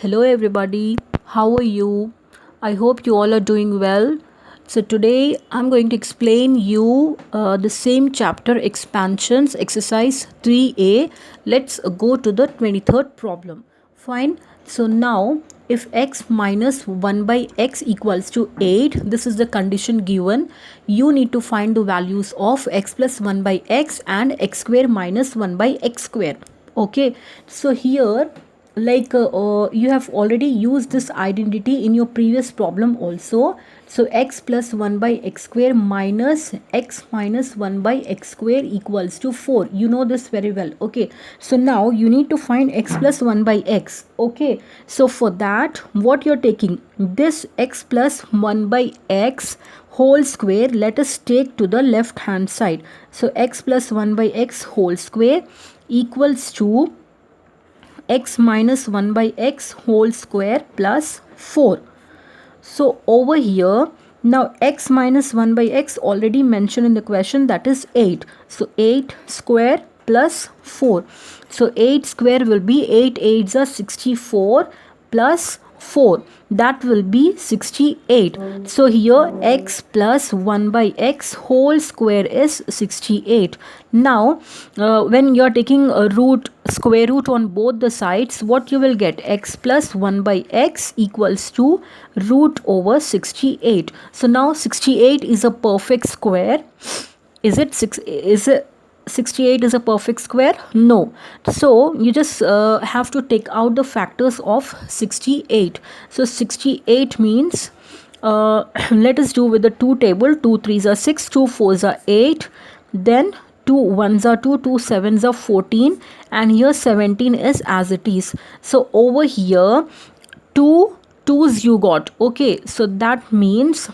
Hello, everybody. How are you? I hope you all are doing well. So, today I'm going to explain you the same chapter expansions exercise 3a. Let's go to the 23rd problem. Fine. So, now if x minus 1 by x equals to 8, this is the condition given. You need to find the values of x plus 1 by x and x square minus 1 by x square. Okay. So, here you have already used this identity in your previous problem also. So x plus 1 by x square minus x minus 1 by x square equals to 4. You know this very well. Okay, so now you need to find x plus 1 by x. Okay, so for that what you're taking, this x plus 1 by x whole square, let us take to the left hand side. So x plus 1 by x whole square equals to x minus 1 by x whole square plus 4. So over here, now x minus 1 by x already mentioned in the question, that is 8. So 8 square plus 4. So 8 square will be 8 8s are 64 plus 4, that will be 68. So here x plus 1 by x whole square is 68. Now when you are taking a square root on both the sides, what you will get, x plus 1 by x equals to root over 68. So now 68 is a perfect square. Is it 68 is a perfect square? No. So you just have to take out the factors of 68. So 68 means let us do with the 2 table. 2 3s are 6, 2 4s are 8, then 2 1s are 2, 2 7s are 14, and here 17 is as it is. So over here 2 2s you got. Okay, so that means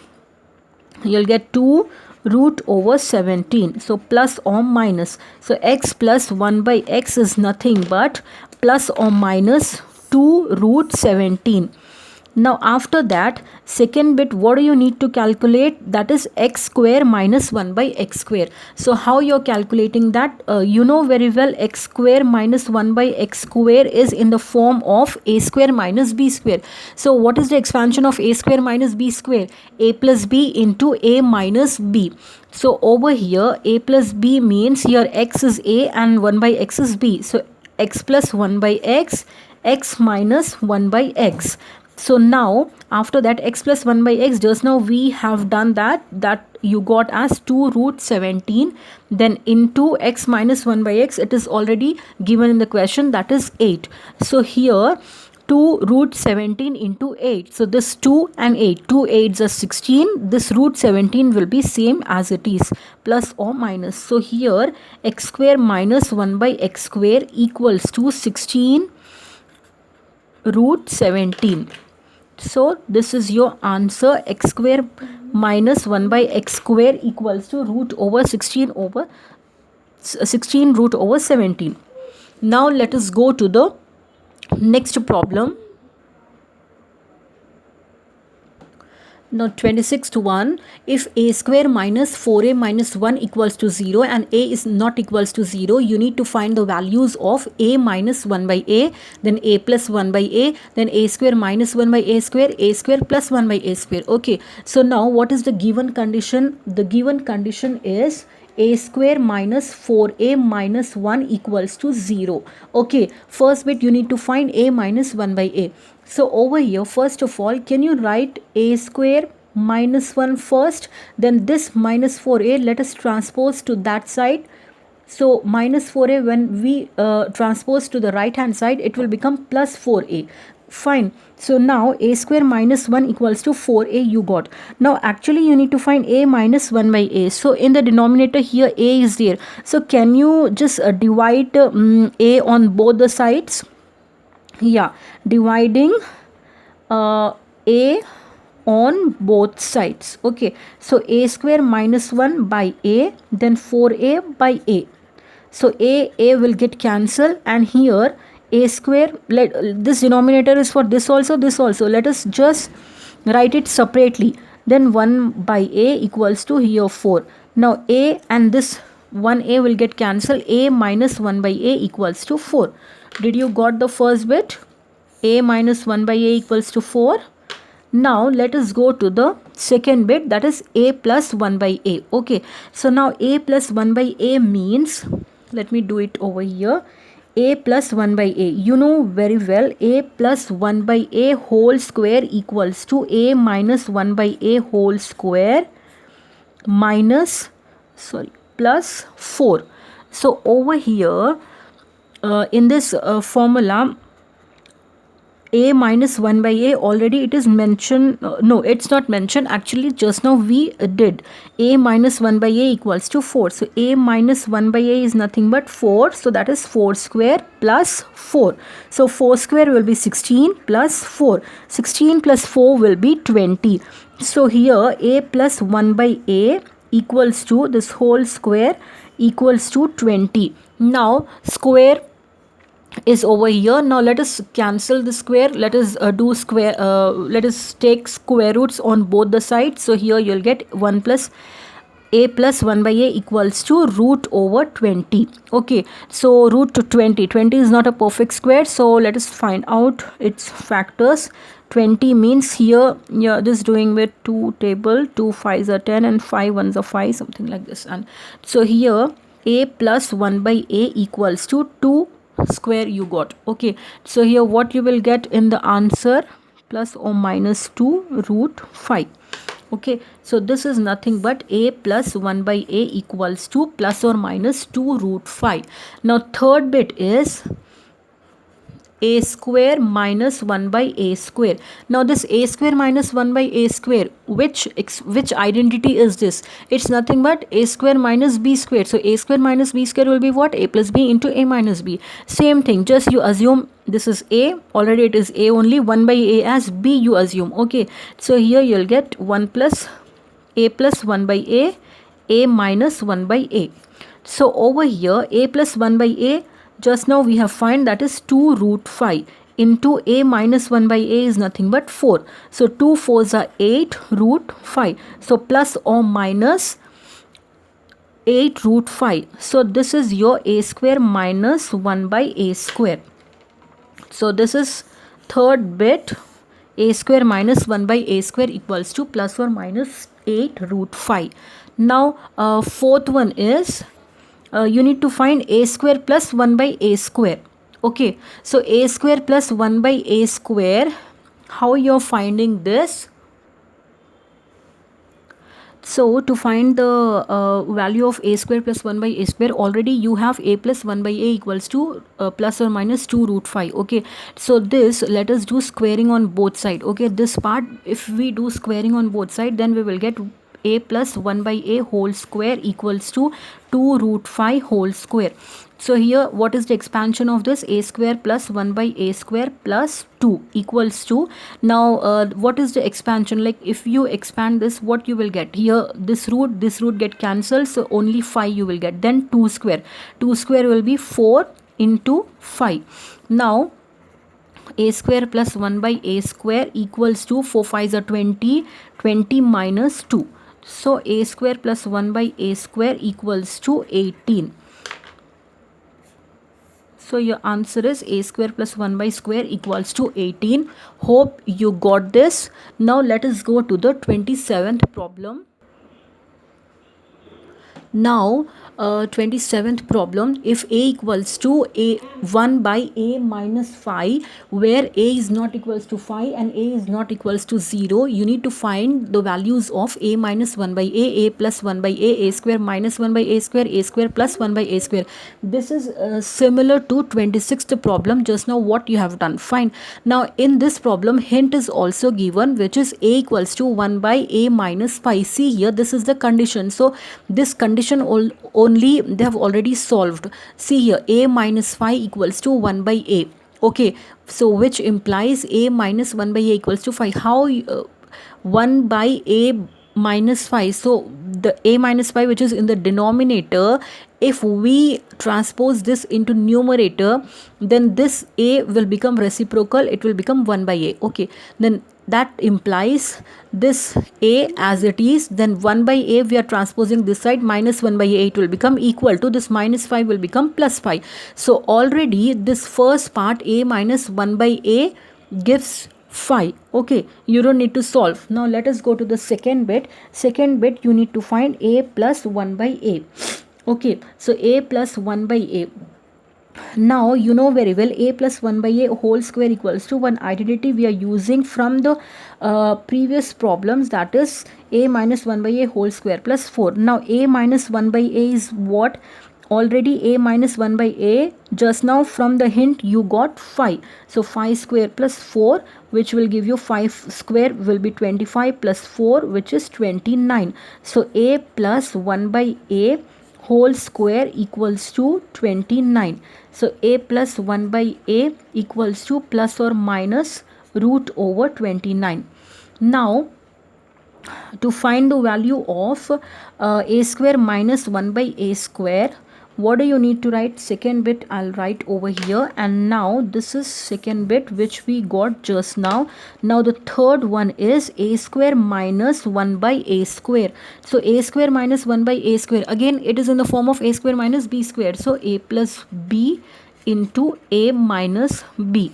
you'll get 2 root over 17. So plus or minus. So x plus 1 by x is nothing but plus or minus 2 root 17. Now after that, second bit, what do you need to calculate? That is x square minus 1 by x square. So how you're calculating that? You know very well, x square minus 1 by x square is in the form of a square minus b square. So what is the expansion of a square minus b square? A plus b into a minus b. So over here, a plus b means here x is a and 1 by x is b. So x plus 1 by x, x minus 1 by x. So now after that, x plus 1 by x, just now we have done that you got as 2 root 17, then into x minus 1 by x, it is already given in the question, that is 8. So here 2 root 17 into 8. So this 2 and 8, 2 8s are 16. This root 17 will be same as it is, plus or minus. So here x square minus 1 by x square equals to 16 root 17. So this is your answer, x square minus 1 by x square equals to root over 16 root over 17. Now let us go to the next problem. Now 26 to 1, if a square minus 4a minus 1 equals to 0 and a is not equals to 0, you need to find the values of a minus 1 by a, then a plus 1 by a, then a square minus 1 by a square plus 1 by a square. Okay, so now what is the given condition? The given condition is a square minus 4a minus 1 equals to 0. Okay, first bit you need to find a minus 1 by a. So over here, first of all, can you write a square minus 1 first? Then this minus 4a, let us transpose to that side. So minus 4a, when we transpose to the right hand side, it will become plus 4a. Fine. So now a square minus 1 equals to 4a you got. Now actually you need to find a minus 1 by a. So in the denominator here a is there. So can you just divide a on both the sides? Yeah, dividing a on both sides. Okay, so a square minus 1 by a, then 4a by a. So a will get cancelled, and here a square, this denominator is for this also, let us just write it separately. Then 1 by a equals to here 4. Now a and this 1a will get cancelled. A minus 1 by a equals to 4. Did you got the first bit? a minus 1 by a equals to 4. Now let us go to the second bit, that is a plus 1 by a. Okay, so now a plus 1 by a means, let me do it over here, a plus 1 by a, you know very well, a plus 1 by a whole square equals to a minus 1 by a whole square minus, sorry, plus 4. So over here in this formula, a minus 1 by a, already it is mentioned, no, it's not mentioned, actually just now we did. A minus 1 by a equals to 4, so a minus 1 by a is nothing but 4, so that is 4 square plus 4. So 4 square will be 16 plus 4, 16 plus 4 will be 20. So here a plus 1 by a equals to this whole square equals to 20. Now square is over here. Now let us cancel the square. Let us do square, let us take square roots on both the sides. So here you'll get 1 plus a plus 1 by a equals to root over 20. Okay, so root to 20 is not a perfect square, so let us find out its factors. 20 means here, yeah, this doing with 2 table, 2 5s are 10 and 5 1s are 5, something like this. And so here a plus 1 by a equals to 2 square you got. Okay, so here what you will get in the answer, plus or minus 2 root 5. Okay, so this is nothing but a plus 1 by a equals to plus or minus 2 root 5. Now third bit is a square minus 1 by a square. Now this a square minus 1 by a square, which identity is this? It's nothing but a square minus b square. So a square minus b square will be what? A plus b into a minus b. Same thing, just you assume this is a, already it is a only, 1 by a as b you assume. Okay, so here you'll get 1 plus a plus 1 by a minus 1 by a. So over here a plus 1 by a, just now we have find, that is 2 root 5 into a minus 1 by a is nothing but 4. So 2 4s are 8 root 5. So plus or minus 8 root 5. So this is your a square minus 1 by a square. So this is third bit, a square minus 1 by a square equals to plus or minus 8 root 5. Now fourth one is, you need to find a square plus 1 by a square. Okay, so a square plus 1 by a square, how you're finding this? So to find the value of a square plus 1 by a square, already you have a plus 1 by a equals to plus or minus 2 root 5. Okay, so this, let us do squaring on both side. Okay, this part, if we do squaring on both side, then we will get a plus 1 by a whole square equals to 2 root 5 whole square. So here what is the expansion of this? A square plus 1 by a square plus 2 equals to, now what is the expansion? Like if you expand this, what you will get? Here this root get cancelled, so only 5 you will get. Then 2 square will be 4 into 5. Now a square plus 1 by a square equals to 4 5s are 20, 20 minus 2. So a square plus 1 by a square equals to 18. So your answer is a square plus 1 by square equals to 18. Hope you got this. Now let us go to the 27th problem. Now 27th problem, if a equals to a 1 by a minus 5, where a is not equals to 5 and a is not equals to 0, you need to find the values of a minus 1 by a plus 1 by a square minus 1 by a square plus 1 by a square. This is similar to 26th problem just now what you have done. Fine. Now in this problem hint is also given, which is a equals to 1 by a minus 5. See here, this is the condition. So this condition only they have already solved. See here, a minus 5 equals to 1 by a. Okay, so which implies a minus 1 by a equals to 5. How 1 by a minus 5? So the a minus 5 which is in the denominator, if we transpose this into numerator, then this a will become reciprocal, it will become 1 by a. Okay, then that implies this a as it is, then 1 by a we are transposing this side, minus 1 by a, it will become equal to this minus 5 will become plus 5. So already this first part, a minus 1 by a gives 5. Okay, you don't need to solve. Now let us go to the second bit. Second bit, you need to find a plus 1 by a. Okay, so a plus 1 by a. Now you know very well a plus 1 by a whole square equals to one identity we are using from the previous problems, that is a minus 1 by a whole square plus 4. Now a minus 1 by a is what? Already a minus 1 by a, just now from the hint you got 5. So 5 square plus 4, which will give you 5 square will be 25 plus 4, which is 29. So a plus 1 by a whole square equals to 29. So a plus 1 by a equals to plus or minus root over 29. Now to find the value of a square minus 1 by a square, what do you need to write? Second bit I'll write over here, and now this is second bit which we got just now. Now the third one is a square minus 1 by a square. So a square minus 1 by a square, again it is in the form of a square minus b square. So a plus b into a minus b.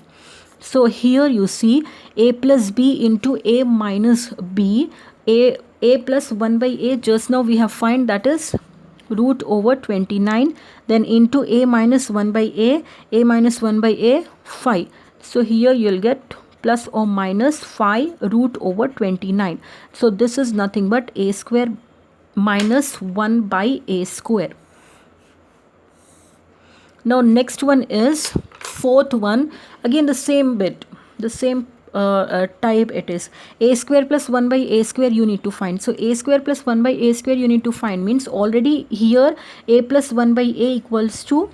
So here you see a plus b into a minus b. A plus 1 by a, just now we have find, that is root over 29, then into a minus 1 by a minus 1 by a 5. So here you'll get plus or minus 5 root over 29. So this is nothing but a square minus 1 by a square. Now next one is fourth one, again the same bit, the same type it is. A square plus 1 by a square you need to find. So a square plus 1 by a square you need to find means already here a plus 1 by a equals to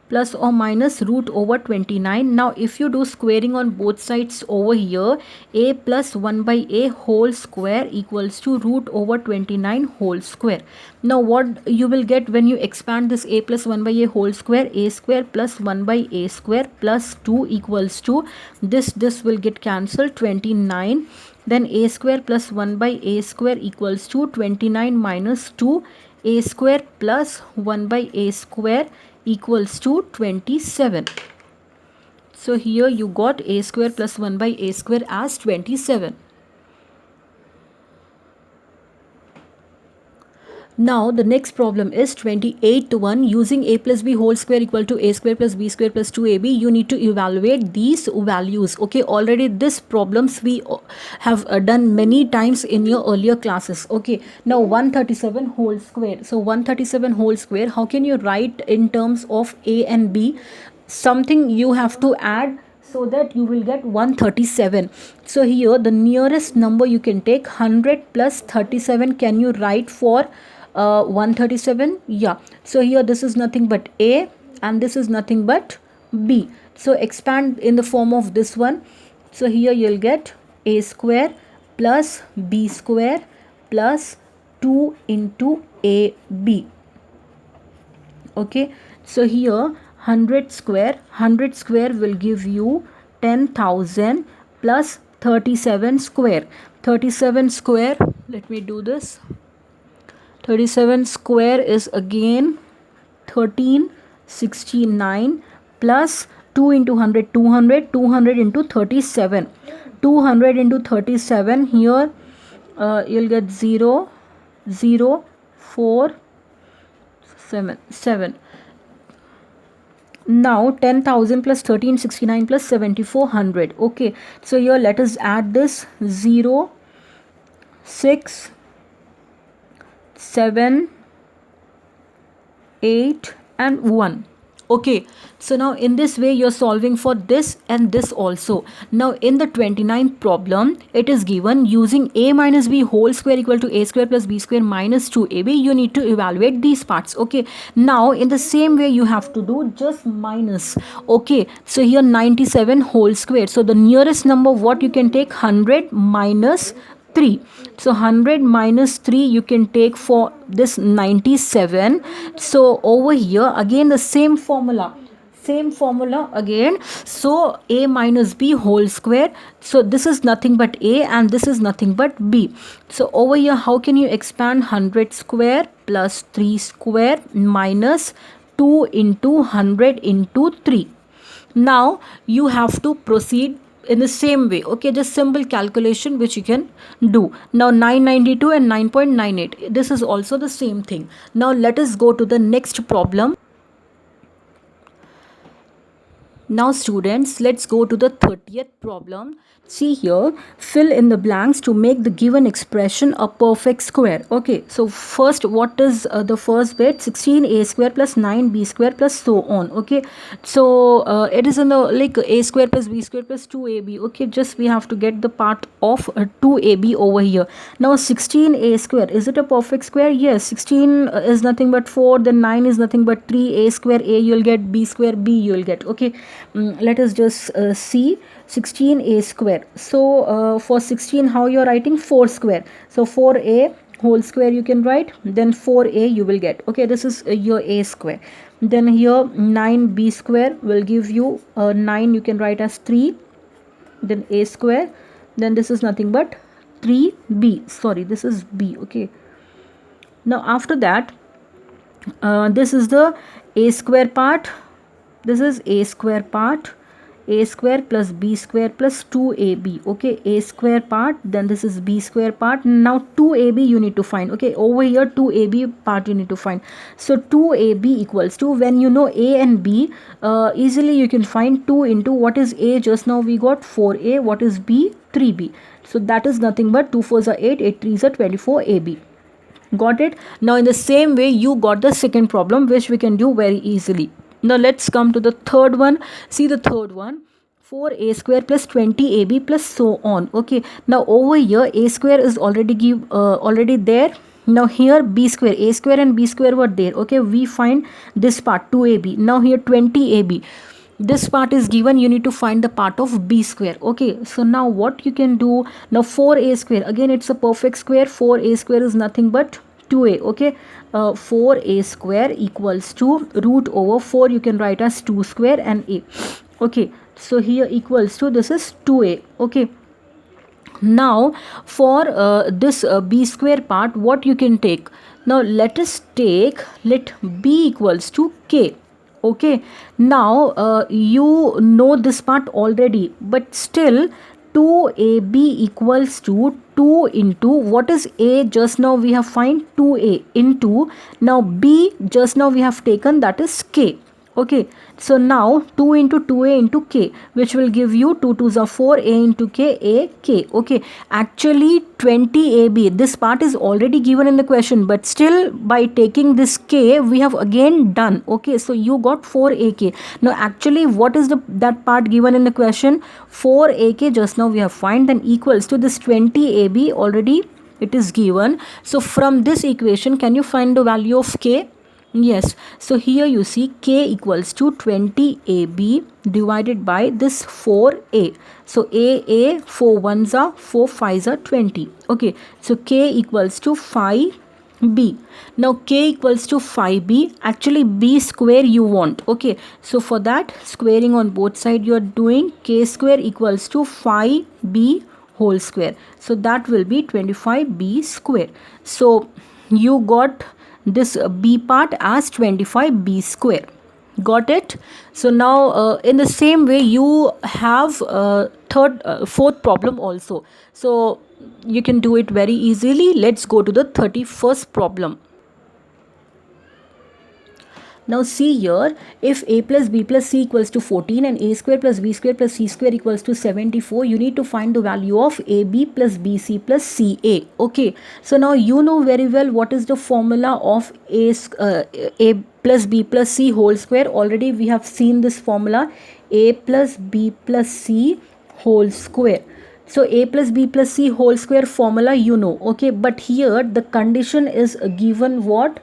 plus or minus root over 29. Now if you do squaring on both sides over here, a plus 1 by a whole square equals to root over 29 whole square. Now what you will get when you expand this a plus 1 by a whole square? A square plus 1 by a square plus 2 equals to this will get cancelled, 29. Then a square plus 1 by a square equals to 29 minus 2, a square plus 1 by a square equals to 27. So here you got a square plus 1 by a square as 27. Now the next problem is 28th one. Using a plus b whole square equal to a square plus b square plus 2ab, you need to evaluate these values. Okay, already this problems we have done many times in your earlier classes. Okay, now 137 whole square. So 137 whole square, how can you write in terms of a and b? Something you have to add so that you will get 137. So here the nearest number you can take 100 plus 37. Can you write for 137? Yeah. So here this is nothing but a and this is nothing but b. So expand in the form of this one. So here you'll get a square plus b square plus 2 into ab. Okay. So here 100 square will give you 10,000 plus 37 square. 37 square, let me do this. 37 square is again 1369 plus 2 into 100, 200 into 37. 200 into 37, here you'll get 0, 0, 4, 7. Now 10,000 plus 1369 plus 7400. Okay, so here let us add this 0, 6, 7, 8 and 1. Okay, so now in this way you're solving for this and this also. Now in the 29th problem, it is given using a minus b whole square equal to a square plus b square minus 2ab. You need to evaluate these parts. Okay, now in the same way you have to do just minus. Okay, so here 97 whole square. So the nearest number what you can take, 100 minus 3. So 100 minus 3 you can take for this 97. So over here again the same formula again. So a minus b whole square. So this is nothing but a and this is nothing but b. So over here how can you expand? 100 square plus 3 square minus 2 into 100 into 3. Now you have to proceed in the same way. Okay, just simple calculation which you can do. Now 992 and 9.98, this is also the same thing. Now let us go to the next problem. Now students, let's go to the 30th problem. See here, fill in the blanks to make the given expression a perfect square. Okay, so first, what is the first bit? 16a square plus 9b square plus so on. Okay, so it is in the like a square plus b square plus 2ab. Okay, just we have to get the part of 2ab over here. Now 16a square, is it a perfect square? Yes, 16 is nothing but 4, then 9 is nothing but 3, a square, a you'll get, b square, b you'll get. Okay, let us just see 16a square. So for 16, how you're writing? 4 square. So 4a whole square you can write, then 4a you will get. Okay, this is your a square. Then here 9b square will give you 9, you can write as 3, then a square, then this is nothing but 3b, sorry, this is b. Okay, now after that this is the a square part, this is a square part, a square plus b square plus 2ab. Okay, a square part, then this is b square part. Now 2ab you need to find. Okay, over here 2ab part you need to find. So 2ab equals to, when you know a and b, easily you can find 2 into what is a, just now we got 4a, what is b, 3b. So that is nothing but 2 4s are 8, 8 3s are 24ab. Got it? Now in the same way you got the second problem, which we can do very easily. Now let's come to the third one. See the third one, 4a square plus 20ab plus so on. Okay, now over here a square is already there. Now here b square, a square and b square were there. Okay, we find this part 2ab. Now here 20ab, this part is given, you need to find the part of b square. Okay, so now what you can do, now 4a square, again it's a perfect square. 4a square is nothing but 2a. Okay, 4a square equals to root over 4, you can write as 2 square and a. Okay, so here equals to, this is 2a. Okay, now for this b square part, what you can take? Now let us take, let b equals to k. Okay, now you know this part already, but still 2ab equals to 2 into what is a, just now we have find 2a into, now b just now we have taken, that is k. Okay, so now 2 into 2a into k, which will give you 2 2s are 4, a into k, a k. Okay, actually 20ab, this part is already given in the question, but still by taking this k we have again done. Okay, so you got 4ak. Now actually what is that part given in the question? 4ak just now we have find, then equals to this 20ab, already it is given. So from this equation, can you find the value of k? Yes, so here you see k equals to 20ab divided by this 4a. So a 4 1s are 4 5s are 20. Okay, so k equals to 5b. Now k equals to 5b, actually b square you want. Okay, so for that, squaring on both sides you are doing, k square equals to 5b whole square. So that will be 25b square. So you got this b part as 25b square. Got it? So now in the same way you have fourth problem also. So you can do it very easily. Let's go to the 31st problem. Now see here, if a plus b plus c equals to 14 and a square plus b square plus c square equals to 74, you need to find the value of ab plus bc plus ca. Okay, so now you know very well what is the formula of a plus b plus c whole square. Already we have seen this formula, a plus b plus c whole square. So a plus b plus c whole square formula you know. Okay, but here the condition is given what?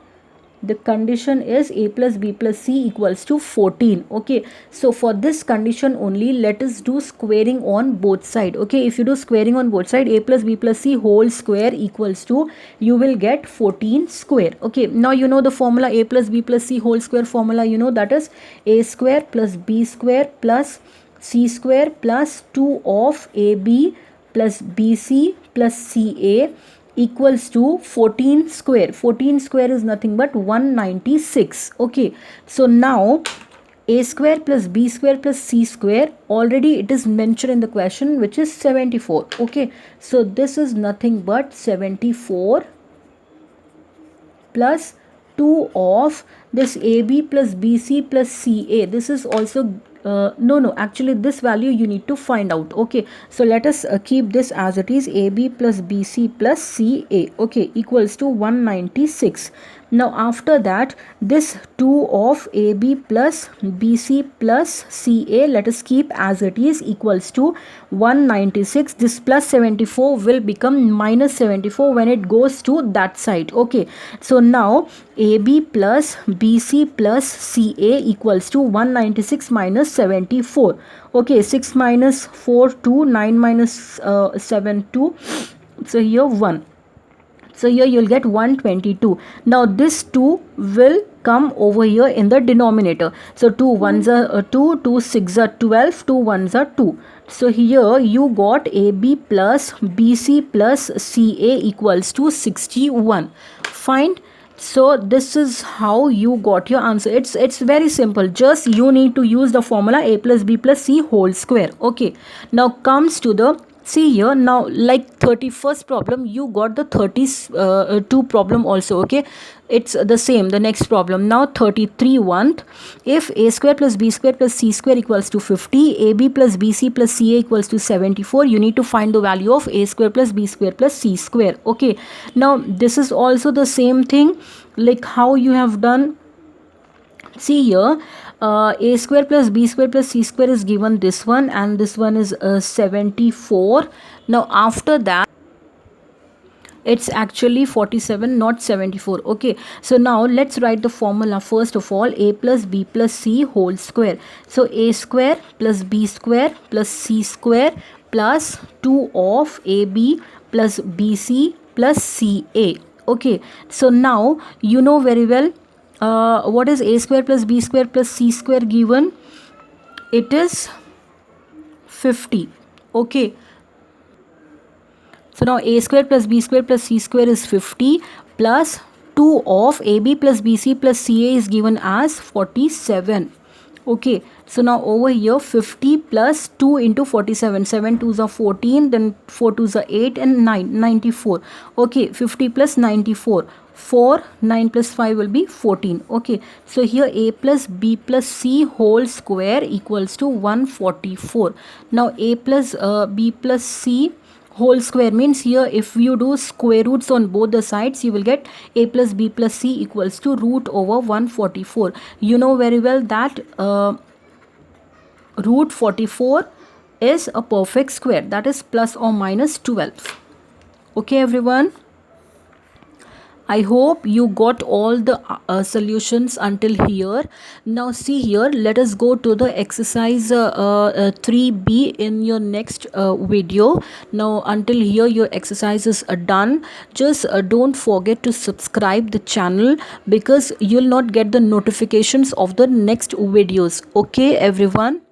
The condition is a plus b plus c equals to 14. Okay, so for this condition only, let us do squaring on both side. Okay, if you do squaring on both side, a plus b plus c whole square equals to, you will get 14 square. Okay, now you know the formula, a plus b plus c whole square formula, you know, that is a square plus b square plus c square plus 2 of ab plus bc plus ca equals to 14 square. 14 square is nothing but 196. Okay, so now a square plus b square plus c square, already it is mentioned in the question, which is 74. Okay, so this is nothing but 74 plus 2 of this AB plus BC plus CA. This is also no, actually this value you need to find out. Okay, so let us keep this as it is, AB plus BC plus CA, okay, equals to 196. Now after that, this 2 of AB plus BC plus CA, let us keep as it is, equals to 196. This plus 74 will become minus 74 when it goes to that side. Okay, so now AB plus BC plus CA equals to 196 minus 74. Okay, 6 minus 4 2, 9 minus 7 2, so here 1. So here you'll get 122. Now this 2 will come over here in the denominator. So 2 ones are 2, 2 6 are 12, 2 ones are 2. So here you got AB plus BC plus CA equals to 61. Fine. So this is how you got your answer. It's very simple. Just you need to use the formula a plus b plus c whole square. Okay. Now comes to the, see here, now like 31st problem, you got the 32 problem also. Okay, it's the same, the next problem. Now 33 want, if a square plus b square plus c square equals to 50, ab plus bc plus ca equals to 74, you need to find the value of a square plus b square plus c square. Okay, now this is also the same thing like how you have done. See here, a square plus b square plus c square is given this one, and this one is 74. Now after that, it's actually 47, not 74. Okay, so now let's write the formula. First of all, a plus b plus c whole square. So a square plus b square plus c square plus 2 of ab plus bc plus ca. Okay, so now you know very well what is a square plus b square plus c square given. It is 50. Okay, so now a square plus b square plus c square is 50 plus 2 of ab plus bc plus ca is given as 47. Okay, so now over here 50 plus 2 into 47, 7 2s are 14, then 4 2s are 8 and 9, 94. Okay, 50 plus 94, 4, 9 plus 5 will be 14. Okay, so here a plus b plus c whole square equals to 144. Now a plus b plus c whole square means here if you do square roots on both the sides, you will get a plus b plus c equals to root over 144. You know very well that root 44 is a perfect square, that is plus or minus 12. Okay everyone, I hope you got all the solutions until here. Now see here, let us go to the exercise 3b in your next video. Now until here your exercises are done. Just don't forget to subscribe the channel, because you'll not get the notifications of the next videos. Okay everyone.